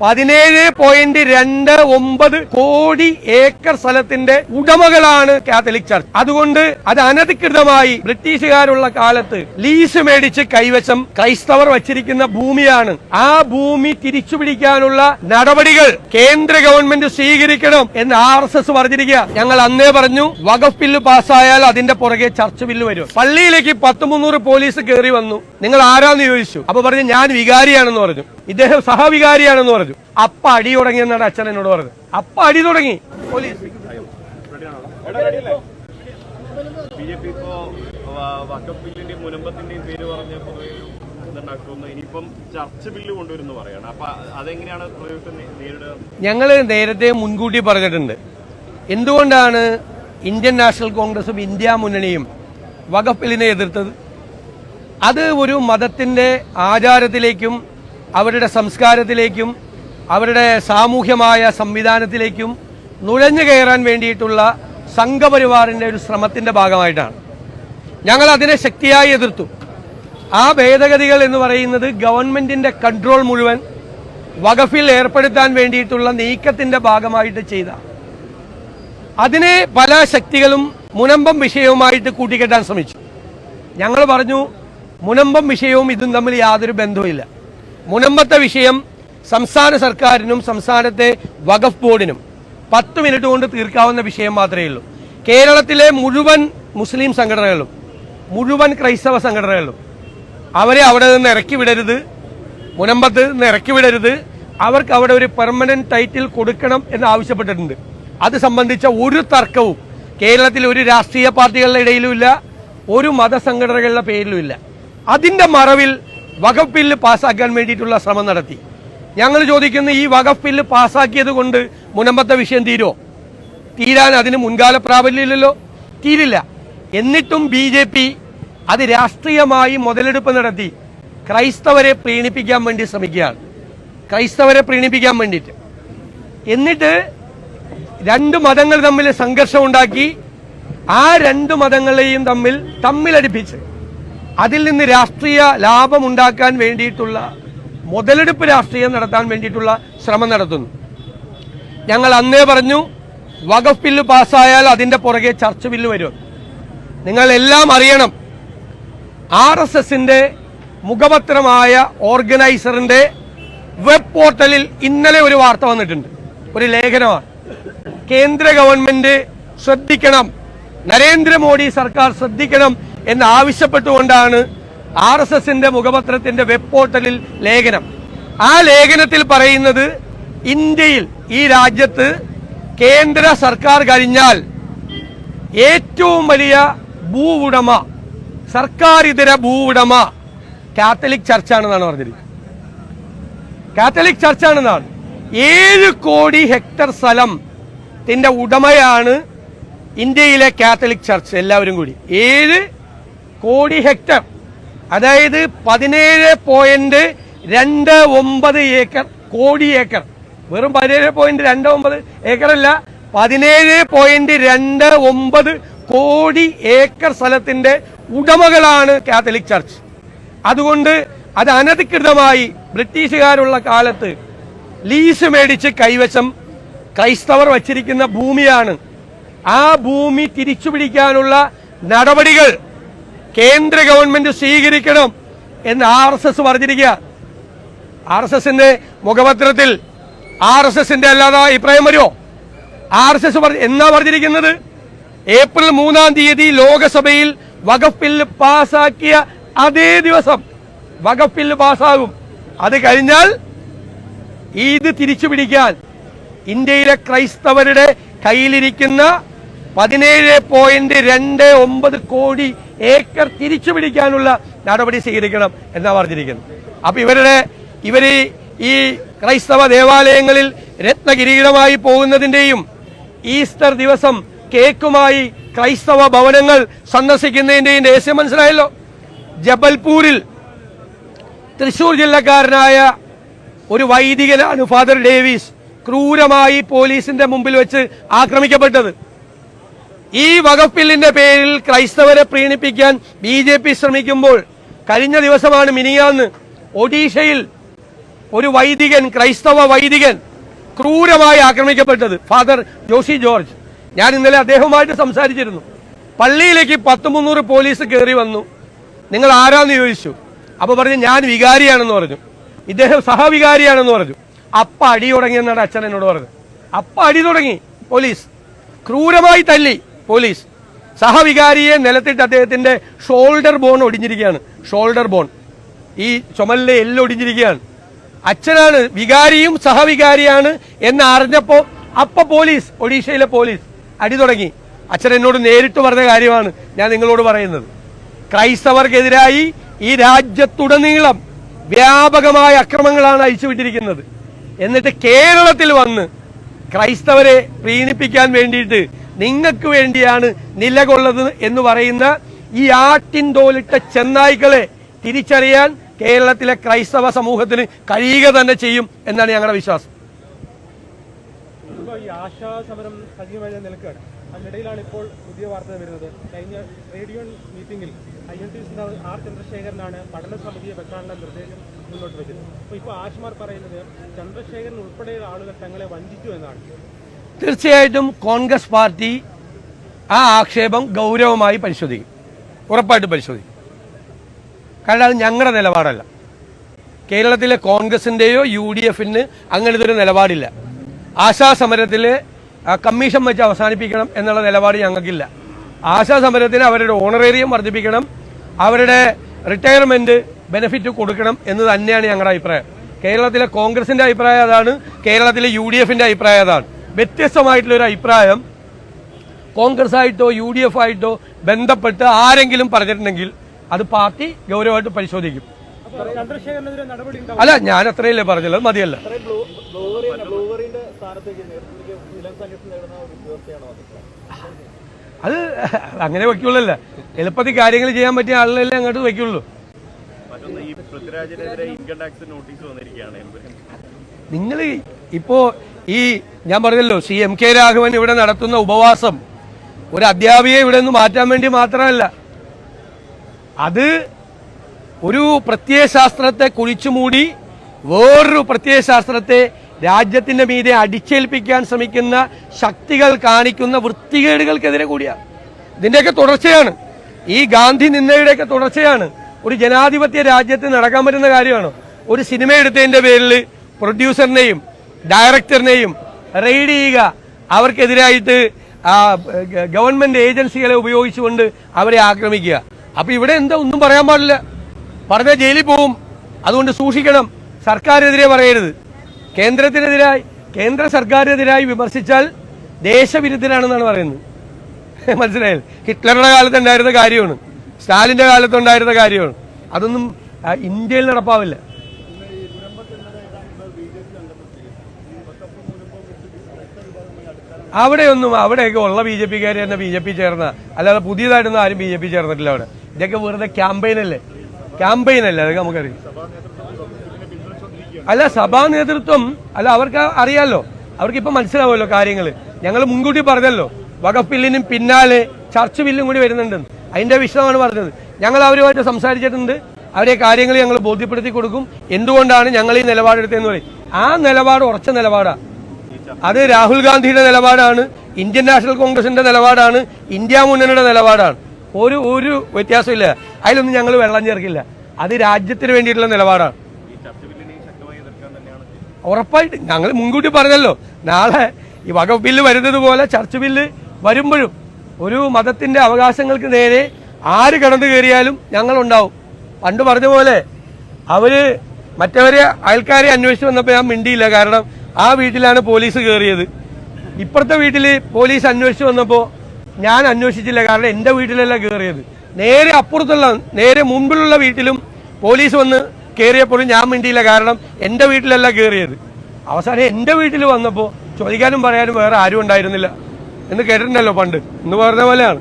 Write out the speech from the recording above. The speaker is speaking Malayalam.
17.29 കോടി ഏക്കർ സ്ഥലത്തിന്റെ ഉടമകളാണ് കാത്തലിക് ചർച്ച്. അതുകൊണ്ട് അത് അനധികൃതമായി ബ്രിട്ടീഷുകാരുള്ള കാലത്ത് ലീസ് മേടിച്ച് കൈവശം ക്രൈസ്തവർ വച്ചിരിക്കുന്ന ഭൂമിയാണ്. ആ ഭൂമി തിരിച്ചുപിടിക്കാനുള്ള നടപടികൾ കേന്ദ്ര ഗവൺമെന്റ് സ്വീകരിക്കണം എന്ന് RSS പറഞ്ഞിരിക്കുക. ഞങ്ങൾ അന്നേ പറഞ്ഞു, വഖഫ് ബില്ല് പാസ്സായാൽ അതിന്റെ പുറകെ ചർച്ച് ബില്ല് വരും. പള്ളിയിലേക്ക് 100-300 പോലീസ് കയറി വന്നു. നിങ്ങൾ ആരാന്ന് ചോദിച്ചു. അപ്പൊ പറഞ്ഞു ഞാൻ വികാരിയാണെന്ന് പറഞ്ഞു. ഇദ്ദേഹം സഹവികാരിയാണെന്ന് പറഞ്ഞു. അപ്പ അടി തുടങ്ങിയെന്നാണ് അച്ഛൻ എന്നോട് പറഞ്ഞത്. അപ്പ അടി തുടങ്ങി പോലീസ്. ബിജെപി ഇപ്പോ വഖഫ് ബില്ലിന്റെയും മുനമ്പത്തിന്റെയും പേര് പറഞ്ഞ് ഇനിയിപ്പം ചർച്ച് ബില്ല് കൊണ്ടുവരുന്നു പറയാണ്. അപ്പൊ അതെങ്ങനെയാണ് നേരിടുക? ഞങ്ങൾ നേരത്തെ മുൻകൂട്ടി പറഞ്ഞിട്ടുണ്ട്. എന്തുകൊണ്ടാണ് ഇന്ത്യൻ നാഷണൽ കോൺഗ്രസും ഇന്ത്യ മുന്നണിയും വഖഫ് ബില്ലിനെ എതിർത്തത്? അത് ഒരു മതത്തിന്റെ ആചാരത്തിലേക്കും അവരുടെ സംസ്കാരത്തിലേക്കും അവരുടെ സാമൂഹ്യമായ സംവിധാനത്തിലേക്കും നുഴഞ്ഞു കയറാൻ വേണ്ടിയിട്ടുള്ള സംഘപരിവാറിന്റെ ഒരു ശ്രമത്തിന്റെ ഭാഗമായിട്ടാണ്. ഞങ്ങൾ അതിനെ ശക്തിയായി എതിർത്തു. ആ ഭേദഗതികൾ എന്ന് പറയുന്നത് ഗവൺമെന്റിന്റെ കൺട്രോൾ മുഴുവൻ വഖഫിൽ ഏർപ്പെടുത്താൻ വേണ്ടിയിട്ടുള്ള നീക്കത്തിന്റെ ഭാഗമായിട്ട് ചെയ്ത, അതിനെ പല ശക്തികളും മുനമ്പം വിഷയവുമായിട്ട് കൂട്ടിക്കെട്ടാൻ ശ്രമിച്ചു. ഞങ്ങൾ പറഞ്ഞു മുനമ്പം വിഷയവും ഇതും തമ്മിൽ യാതൊരു ബന്ധവുമില്ല. മുനമ്പത്തെ വിഷയം സംസ്ഥാന സർക്കാരിനും സംസ്ഥാനത്തെ വഖഫ് ബോർഡിനും 10 മിനിറ്റ് കൊണ്ട് തീർക്കാവുന്ന വിഷയം മാത്രമേ ഉള്ളൂ. കേരളത്തിലെ മുഴുവൻ മുസ്ലിം സംഘടനകളും മുഴുവൻ ക്രൈസ്തവ സംഘടനകളും അവരെ അവിടെ നിന്ന് ഇറക്കി വിടരുത്, മുനമ്പത്ത് നിന്ന് ഇറക്കി വിടരുത്, അവർക്ക് അവിടെ ഒരു പെർമനന്റ് ടൈറ്റിൽ കൊടുക്കണം എന്ന് ആവശ്യപ്പെട്ടിട്ടുണ്ട്. അത് സംബന്ധിച്ച ഒരു തർക്കവും കേരളത്തിൽ ഒരു രാഷ്ട്രീയ പാർട്ടികളുടെ ഇടയിലുമില്ല, ഒരു മതസംഘടനകളുടെ പേരിലുമില്ല. അതിന്റെ മറവിൽ വഖഫ് ബില്ല് പാസ്സാക്കാൻ വേണ്ടിയിട്ടുള്ള ശ്രമം നടത്തി. ഞങ്ങൾ ചോദിക്കുന്ന, ഈ വഖഫ് ബില്ല് പാസ്സാക്കിയത് കൊണ്ട് മുനമ്പത്തെ വിഷയം തീരുമോ? തീരാൻ അതിന് മുൻകാല പ്രാബല്യമില്ലല്ലോ, തീരില്ല. എന്നിട്ടും BJP അത് രാഷ്ട്രീയമായി മുതലെടുപ്പ് നടത്തി ക്രൈസ്തവരെ പ്രീണിപ്പിക്കാൻ വേണ്ടി ശ്രമിക്കുകയാണ്. ക്രൈസ്തവരെ പ്രീണിപ്പിക്കാൻ വേണ്ടിയിട്ട്. എന്നിട്ട് 2 മതങ്ങൾ തമ്മിൽ സംഘർഷം ഉണ്ടാക്കി ആ 2 മതങ്ങളെയും തമ്മിലടിപ്പിച്ച് അതിൽ നിന്ന് രാഷ്ട്രീയ ലാഭം ഉണ്ടാക്കാൻ വേണ്ടിയിട്ടുള്ള മുതലെടുപ്പ് രാഷ്ട്രീയം നടത്താൻ വേണ്ടിയിട്ടുള്ള ശ്രമം നടത്തുന്നു. ഞങ്ങൾ അന്നേ പറഞ്ഞു, വഖഫ് ബില്ല് പാസ്സായാൽ അതിന്റെ പുറകെ ചർച്ച് ബില്ല് വരും. നിങ്ങൾ എല്ലാം അറിയണം, RSSന്റെ മുഖപത്രമായ ഓർഗനൈസറിന്റെ വെബ് പോർട്ടലിൽ ഇന്നലെ ഒരു വാർത്ത വന്നിട്ടുണ്ട്, ഒരു ലേഖനമാണ്. കേന്ദ്ര ഗവൺമെന്റ് ശ്രദ്ധിക്കണം, നരേന്ദ്രമോദി സർക്കാർ ശ്രദ്ധിക്കണം എന്ന് ആവശ്യപ്പെട്ടുകൊണ്ടാണ് RSSന്റെ മുഖപത്രത്തിന്റെ വെബ് പോർട്ടലിൽ ലേഖനം. ആ ലേഖനത്തിൽ പറയുന്നത്, ഇന്ത്യയിൽ, ഈ രാജ്യത്ത് കേന്ദ്ര സർക്കാർ കഴിഞ്ഞാൽ ഏറ്റവും വലിയ ഭൂ ഉടമ, സർക്കാർ ഇതര ഭൂ ഉടമ കാത്തലിക് ചർച്ചാണെന്നാണ് പറഞ്ഞിരിക്കുന്നത്. കാത്തലിക് ചർച്ചാണെന്നാണ്. 7 കോടി ഹെക്ടർ സ്ഥലത്തിന്റെ ഉടമയാണ് ഇന്ത്യയിലെ കാത്തലിക് ചർച്ച്. എല്ലാവരും കൂടി 7 കോടി ഹെക്ടർ, അതായത് 17.29 ഏക്കർ, കോടി ഏക്കർ. വെറും 17.29 ഏക്കറല്ല, 17.29 കോടി ഏക്കർ സ്ഥലത്തിന്റെ ഉടമകളാണ് കാത്തലിക് ചർച്ച്. അതുകൊണ്ട് അത് അനധികൃതമായി ബ്രിട്ടീഷുകാരുള്ള കാലത്ത് ലീസ് മേടിച്ച് കൈവശം ക്രൈസ്തവർ വച്ചിരിക്കുന്ന ഭൂമിയാണ്. ആ ഭൂമി തിരിച്ചുപിടിക്കാനുള്ള നടപടികൾ കേന്ദ്ര ഗവൺമെന്റ് സ്വീകരിക്കണം എന്ന് RSS പറഞ്ഞിരിക്കുക. RSSന്റെ മുഖപത്രത്തിൽ RSSന്റെ അല്ലാതെ അഭിപ്രായം വരുമോ? RSS എന്നാ പറഞ്ഞിരിക്കുന്നത്? ഏപ്രിൽ 3-ാം തീയതി ലോകസഭയിൽ വഖഫ് ബില്ല് പാസ്സാക്കിയ അതേ ദിവസം വഖഫ് ബില്ല് പാസ്സാകും. അത് കഴിഞ്ഞാൽ ഇത് തിരിച്ചുപിടിക്കാൻ ഇന്ത്യയിലെ ക്രൈസ്തവരുടെ കയ്യിലിരിക്കുന്ന 17.29 കോടി ഏക്കർ തിരിച്ചുപിടിക്കാനുള്ള നടപടി സ്വീകരിക്കണം എന്നാ പറഞ്ഞിരിക്കുന്നത്. അപ്പൊ ഇവര് ഈ ക്രൈസ്തവ ദേവാലയങ്ങളിൽ രത്നകിരീടമായി പോകുന്നതിന്റെയും ഈസ്റ്റർ ദിവസം കേക്കുമായി ക്രൈസ്തവ ഭവനങ്ങൾ സന്ദർശിക്കുന്നതിന്റെയും രഹസ്യം മനസ്സിലായല്ലോ. ജബൽപൂരിൽ തൃശൂർ ജില്ലക്കാരനായ ഒരു വൈദികനാണ് ഫാദർ ഡേവിസ് ക്രൂരമായി പോലീസിന്റെ മുമ്പിൽ വെച്ച് ആക്രമിക്കപ്പെട്ടത്. ഈ വഖഫ് ബില്ലിന്റെ പേരിൽ ക്രൈസ്തവരെ പ്രീണിപ്പിക്കാൻ BJP ശ്രമിക്കുമ്പോൾ കഴിഞ്ഞ ദിവസമാണ്, മിനിയാന്ന്, ഒഡീഷയിൽ ഒരു വൈദികൻ, ക്രൈസ്തവ വൈദികൻ ക്രൂരമായി ആക്രമിക്കപ്പെട്ടത്, ഫാദർ ജോഷി ജോർജ്. ഞാൻ ഇന്നലെ അദ്ദേഹവുമായിട്ട് സംസാരിച്ചിരുന്നു. പള്ളിയിലേക്ക് 100-300 പോലീസ് കയറി വന്നു. നിങ്ങൾ ആരാന്ന് ചോദിച്ചു. അപ്പൊ പറഞ്ഞു ഞാൻ വികാരിയാണെന്ന് പറഞ്ഞു. ഇദ്ദേഹം സഹവികാരിയാണെന്ന് പറഞ്ഞു. അപ്പ അടി തുടങ്ങിയെന്നാണ് അച്ഛൻ എന്നോട് പറഞ്ഞത്. അപ്പ അടി തുടങ്ങി. പോലീസ് ക്രൂരമായി തല്ലി. പോലീസ് സഹവികാരിയെ നിലത്തിട്ട് അദ്ദേഹത്തിന്റെ ഷോൾഡർ ബോൺ ഒടിഞ്ഞിരിക്കുകയാണ്. ഷോൾഡർ ബോൺ, ഈ ചുമലിലെ എല്ല് ഒടിഞ്ഞിരിക്കുകയാണ്. അച്ഛനാണ് വികാരിയും സഹവികാരിയാണ് എന്ന് അറിഞ്ഞപ്പോ പോലീസ്, ഒഡീഷയിലെ പോലീസ് അടി തുടങ്ങി. അച്ഛൻ എന്നോട് നേരിട്ട് പറഞ്ഞ കാര്യമാണ് ഞാൻ നിങ്ങളോട് പറയുന്നത്. ക്രൈസ്തവർക്കെതിരായി ഈ രാജ്യത്തുടനീളം വ്യാപകമായ അക്രമങ്ങളാണ് അയച്ചുവിട്ടിരിക്കുന്നത്. എന്നിട്ട് കേരളത്തിൽ വന്ന് ക്രൈസ്തവരെ പ്രീണിപ്പിക്കാൻ വേണ്ടിയിട്ട് നിങ്ങൾക്ക് വേണ്ടിയാണ് നിലകൊള്ളത് എന്ന് പറയുന്ന ഈ ആട്ടിൻ തോലിട്ട ചെന്നായ്ക്കളെ തിരിച്ചറിയാൻ കേരളത്തിലെ ക്രൈസ്തവ സമൂഹത്തിന് കഴിയുക തന്നെ ചെയ്യും എന്നാണ് ഞങ്ങളുടെ വിശ്വാസം. ഈ ആശാസമരം സജീവമായി നിൽക്കുകയാണ്. അതിനിടയിലാണ് ഇപ്പോൾ പുതിയ വാർത്ത വരുന്നത്. കഴിഞ്ഞ റേഡിയോ മീറ്റിംഗിൽ INTUC നേതാവ് R ചന്ദ്രശേഖരനാണ് പഠന സമിതിയെ വെക്കാനുള്ള നിർദ്ദേശം മുന്നോട്ട് വെച്ചത്. ഇപ്പോൾ ആശമാർ പറയുന്നത് ചന്ദ്രശേഖരൻ ഉൾപ്പെടെയുള്ള ആളുകൾ തങ്ങളെ വഞ്ചിച്ചു എന്നാണ്. തീർച്ചയായിട്ടും കോൺഗ്രസ് പാർട്ടി ആ ആക്ഷേപം ഗൗരവമായി പരിശോധിക്കും, ഉറപ്പായിട്ടും പരിശോധിക്കും. കാരണം അത് ഞങ്ങളുടെ നിലപാടല്ല. കേരളത്തിലെ കോൺഗ്രസിന്റെയോ UDFന് അങ്ങനത്തെ ഒരു നിലപാടില്ല. ആശാസമരത്തിലെ കമ്മീഷൻ വെച്ച് അവസാനിപ്പിക്കണം എന്നുള്ള നിലപാട് ഞങ്ങൾക്കില്ല. ആശാസമരത്തിന് അവരുടെ ഓണറേറിയം വർദ്ധിപ്പിക്കണം, അവരുടെ റിട്ടയർമെന്റ് ബെനിഫിറ്റ് കൊടുക്കണം എന്ന് തന്നെയാണ് ഞങ്ങളുടെ അഭിപ്രായം. കേരളത്തിലെ കോൺഗ്രസിന്റെ അഭിപ്രായം അതാണ്, കേരളത്തിലെ UDFന്റെ അഭിപ്രായം അതാണ്. വ്യത്യസ്തമായിട്ടുള്ള ഒരു അഭിപ്രായം കോൺഗ്രസ് ആയിട്ടോ UDF ആയിട്ടോ ബന്ധപ്പെട്ട് ആരെങ്കിലും പറഞ്ഞിട്ടുണ്ടെങ്കിൽ അത് പാർട്ടി ഗൗരവമായിട്ട് പരിശോധിക്കും. അല്ല, ഞാൻ അത്രയല്ലേ പറഞ്ഞുള്ളത്, മതിയല്ല. അത് അങ്ങനെ വെക്കുള്ളല്ല. എളുപ്പത്തിൽ കാര്യങ്ങൾ ചെയ്യാൻ പറ്റിയ ആളുകളല്ലേ അങ്ങോട്ട് വെക്കുള്ളൂ. നിങ്ങൾ ഇപ്പോ ഈ ഞാൻ പറഞ്ഞല്ലോ CMK രാഘവൻ ഇവിടെ നടത്തുന്ന ഉപവാസം ഒരു അധ്യാപികയെ ഇവിടെ നിന്ന് മാറ്റാൻ വേണ്ടി മാത്രമല്ല, അത് ഒരു പ്രത്യയശാസ്ത്രത്തെ കുഴിച്ചുമൂടി വേറൊരു പ്രത്യയശാസ്ത്രത്തെ രാജ്യത്തിന്റെ മീതെ അടിച്ചേൽപ്പിക്കാൻ ശ്രമിക്കുന്ന ശക്തികൾ കാണിക്കുന്ന വൃത്തികേടുകൾക്കെതിരെ കൂടിയാണ്. ഇതിന്റെയൊക്കെ തുടർച്ചയാണ്, ഈ ഗാന്ധി നിന്ദയുടെയൊക്കെ തുടർച്ചയാണ്. ഒരു ജനാധിപത്യ രാജ്യത്ത് നടക്കാൻ പറ്റുന്ന കാര്യമാണ്. ഒരു സിനിമ എടുത്തതിന്റെ പേരിൽ പ്രൊഡ്യൂസറിനെയും ഡയറക്ടറിനെയും റെയ്ഡ് ചെയ്യുക, അവർക്കെതിരായിട്ട് ഗവൺമെന്റ് ഏജൻസികളെ ഉപയോഗിച്ചുകൊണ്ട് അവരെ ആക്രമിക്കുക. അപ്പൊ ഇവിടെ എന്താ ഒന്നും പറയാൻ പാടില്ല, പറഞ്ഞാൽ ജയിലിൽ പോവും. അതുകൊണ്ട് സൂക്ഷിക്കണം. സർക്കാരിനെതിരെ പറയരുത്. കേന്ദ്രത്തിനെതിരായി, കേന്ദ്ര സർക്കാരിനെതിരായി വിമർശിച്ചാൽ ദേശവിരുദ്ധരാണെന്നാണ് പറയുന്നത്. മനസ്സിലായത്? ഹിറ്റ്ലറുടെ കാലത്ത് ഉണ്ടായിരുന്ന കാര്യമാണ്, സ്റ്റാലിന്റെ കാലത്തുണ്ടായിരുന്ന കാര്യമാണ്. അതൊന്നും ഇന്ത്യയിൽ നടപ്പാവില്ല. അവിടെയൊക്കെ ഉള്ള BJPക്കാർ തന്നെ BJP ചേർന്ന, അല്ലാതെ പുതിയതായിട്ടൊന്നും ആരും BJP ചേർന്നിട്ടില്ല. അവിടെ ഇതൊക്കെ വെറുതെ ക്യാമ്പയിനല്ലേ, അതൊക്കെ നമുക്കറിയാം. അല്ല, സഭാ നേതൃത്വം അല്ല, അവർക്ക് അറിയാലോ, അവർക്ക് ഇപ്പൊ മനസ്സിലാവുമല്ലോ കാര്യങ്ങൾ. ഞങ്ങൾ മുൻകൂട്ടി പറഞ്ഞല്ലോ വഖഫ് ബില്ലിനും പിന്നാലെ ചർച്ച് ബില്ലും കൂടി വരുന്നുണ്ടെന്ന്. അതിന്റെ വിഷയമാണ് പറഞ്ഞത്. ഞങ്ങൾ അവരുമായിട്ട് സംസാരിച്ചിട്ടുണ്ട്. അവരെ കാര്യങ്ങൾ ഞങ്ങൾ ബോധ്യപ്പെടുത്തി കൊടുക്കും. എന്തുകൊണ്ടാണ് ഞങ്ങൾ ഈ നിലപാടെടുത്തതെന്ന് പറയും. ആ നിലപാട് ഉറച്ച നിലപാടാണ്. അത് രാഹുൽ ഗാന്ധിയുടെ നിലപാടാണ്, ഇന്ത്യൻ നാഷണൽ കോൺഗ്രസിന്റെ നിലപാടാണ്, ഇന്ത്യ മുന്നണിയുടെ നിലപാടാണ്. ഒരു വ്യത്യാസമില്ല. അതിലൊന്നും ഞങ്ങൾ വെള്ളം ചേർക്കില്ല. അത് രാജ്യത്തിന് വേണ്ടിയിട്ടുള്ള നിലപാടാണ്. ഉറപ്പായിട്ട് ഞങ്ങൾ മുൻകൂട്ടി പറഞ്ഞല്ലോ, നാളെ ഈ വഖഫ് ബില്ല് വരുന്നത് പോലെ ചർച്ച് ബില്ല് വരുമ്പോഴും ഒരു മതത്തിന്റെ അവകാശങ്ങൾക്ക് നേരെ ആര് കടന്നു കയറിയാലും ഞങ്ങളുണ്ടാവും. പണ്ട് പറഞ്ഞ പോലെ അവര് മറ്റവരെ അയൽക്കാരെ അന്വേഷിച്ച് വന്നപ്പോൾ ഞാൻ മിണ്ടിയില്ല. കാരണം ആ വീട്ടിലാണ് പോലീസ് കയറിയത്. ഇപ്പുറത്തെ വീട്ടിൽ പോലീസ് അന്വേഷിച്ച് വന്നപ്പോൾ ഞാൻ അന്വേഷിച്ചില്ല. കാരണം എന്റെ വീട്ടിലല്ല കയറിയത്. നേരെ അപ്പുറത്തുള്ള, നേരെ മുമ്പിലുള്ള വീട്ടിലും പോലീസ് വന്ന് കയറിയപ്പോഴും ഞാൻ മിണ്ടിയില്ല. കാരണം എന്റെ വീട്ടിലല്ല കയറിയത്. അവസാനം എന്റെ വീട്ടിൽ വന്നപ്പോൾ ചോദിക്കാനും പറയാനും വേറെ ആരും ഉണ്ടായിരുന്നില്ല എന്ന് കേട്ടിട്ടുണ്ടല്ലോ പണ്ട്. എന്ന് പറഞ്ഞ പോലെയാണ്.